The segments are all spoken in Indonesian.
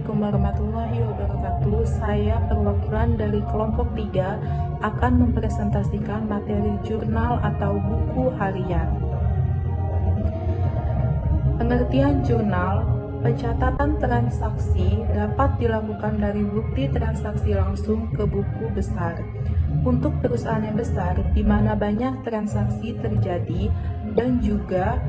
Assalamualaikum warahmatullahi wabarakatuh. Saya perwakilan dari kelompok 3 akan mempresentasikan materi jurnal atau buku harian. Pengertian jurnal: pencatatan transaksi dapat dilakukan dari bukti transaksi langsung ke buku besar. Untuk perusahaan yang besar, di mana banyak transaksi terjadi dan juga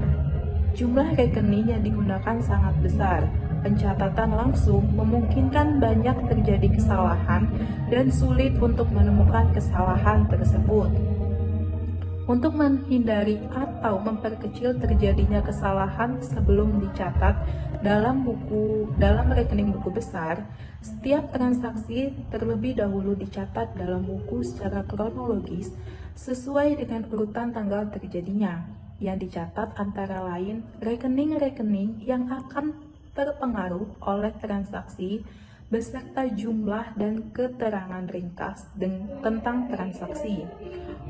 jumlah rekening yang digunakan sangat besar, pencatatan langsung memungkinkan banyak terjadi kesalahan dan sulit untuk menemukan kesalahan tersebut. Untuk menghindari atau memperkecil terjadinya kesalahan sebelum dicatat dalam rekening buku besar, setiap transaksi terlebih dahulu dicatat dalam buku secara kronologis sesuai dengan urutan tanggal terjadinya. Yang dicatat antara lain rekening-rekening yang akan terpengaruh oleh transaksi beserta jumlah dan keterangan ringkas tentang transaksi.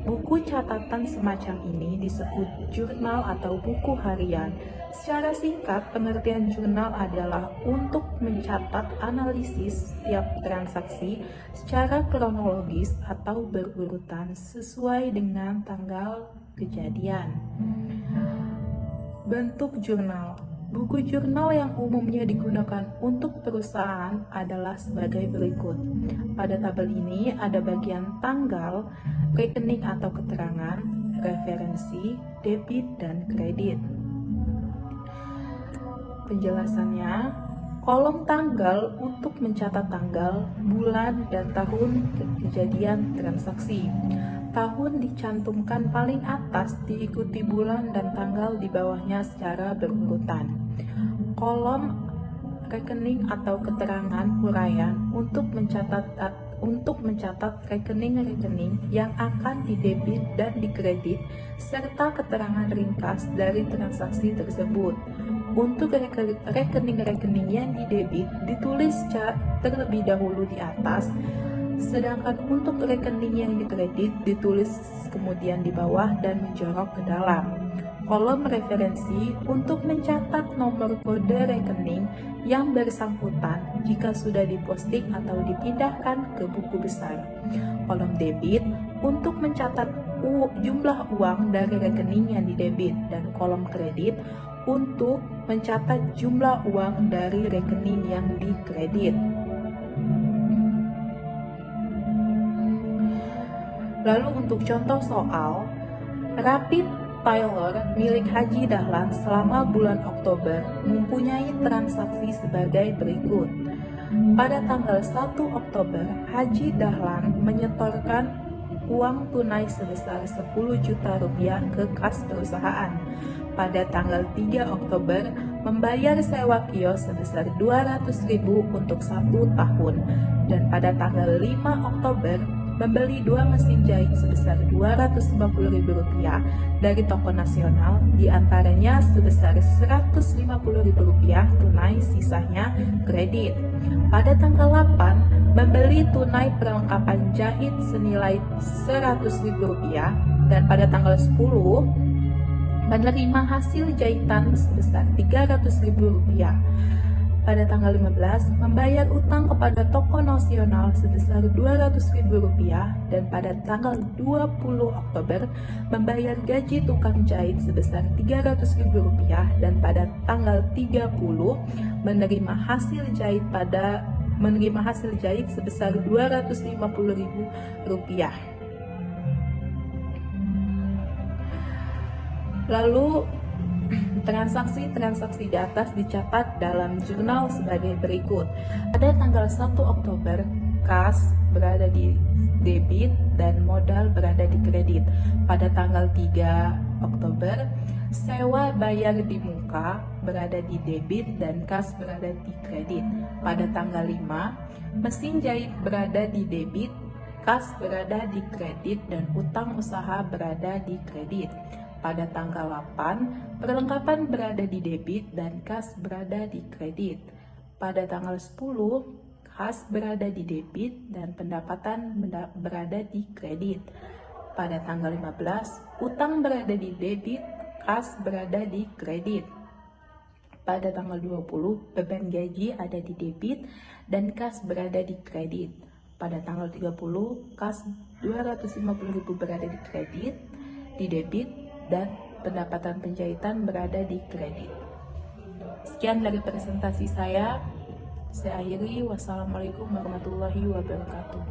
Buku catatan semacam ini disebut jurnal atau buku harian. Secara singkat, pengertian jurnal adalah untuk mencatat analisis setiap transaksi secara kronologis atau berurutan sesuai dengan tanggal kejadian. Bentuk jurnal. Buku jurnal yang umumnya digunakan untuk perusahaan adalah sebagai berikut. Pada tabel ini ada bagian tanggal, rekening atau keterangan, referensi, debit, dan kredit. Penjelasannya, kolom tanggal untuk mencatat tanggal, bulan, dan tahun kejadian transaksi. Tahun dicantumkan paling atas, diikuti bulan dan tanggal di bawahnya secara berurutan. Kolom rekening atau keterangan huraian untuk mencatat rekening-rekening yang akan didebit dan dikredit serta keterangan ringkas dari transaksi tersebut. Untuk rekening-rekening yang didebit ditulis terlebih dahulu di atas, sedangkan untuk rekening yang dikredit ditulis kemudian di bawah dan menjorok ke dalam. Kolom referensi untuk mencatat nomor kode rekening yang bersangkutan jika sudah diposting atau dipindahkan ke buku besar. Kolom debit untuk mencatat jumlah uang dari rekening yang didebit, dan kolom kredit untuk mencatat jumlah uang dari rekening yang dikredit. Lalu untuk contoh soal, Rapid Tailor milik Haji Dahlan selama bulan Oktober mempunyai transaksi sebagai berikut. Pada tanggal 1 Oktober, Haji Dahlan menyetorkan uang tunai sebesar 10 juta rupiah ke kas perusahaan. Pada tanggal 3 Oktober, membayar sewa kios sebesar 200.000 untuk 1 tahun. Dan pada tanggal 5 Oktober, membeli 2 mesin jahit sebesar Rp250.000 dari toko nasional, diantaranya sebesar Rp150.000 tunai, sisanya kredit. Pada tanggal 8, membeli tunai perlengkapan jahit senilai Rp100.000, dan pada tanggal 10, menerima hasil jahitan sebesar Rp300.000. Pada tanggal 15, membayar utang kepada toko nasional sebesar Rp200.000, dan pada tanggal 20 Oktober, membayar gaji tukang jahit sebesar Rp300.000, dan pada tanggal 30, menerima hasil jahit sebesar Rp250.000. Lalu, transaksi-transaksi di atas dicatat dalam jurnal sebagai berikut. Pada tanggal 1 Oktober, kas berada di debit dan modal berada di kredit. Pada tanggal 3 Oktober, sewa bayar di muka berada di debit dan kas berada di kredit. Pada tanggal 5, mesin jahit berada di debit, kas berada di kredit, dan utang usaha berada di kredit. Pada tanggal 8, perlengkapan berada di debit dan kas berada di kredit. Pada tanggal 10, kas berada di debit dan pendapatan berada di kredit. Pada tanggal 15, utang berada di debit, kas berada di kredit. pada tanggal 20, beban gaji ada di debit dan kas berada di kredit. Pada tanggal 30, kas 250.000 berada di kredit, di debit, dan pendapatan penjahitan berada di kredit. Sekian dari presentasi saya. Saya akhiri. Wassalamualaikum warahmatullahi wabarakatuh.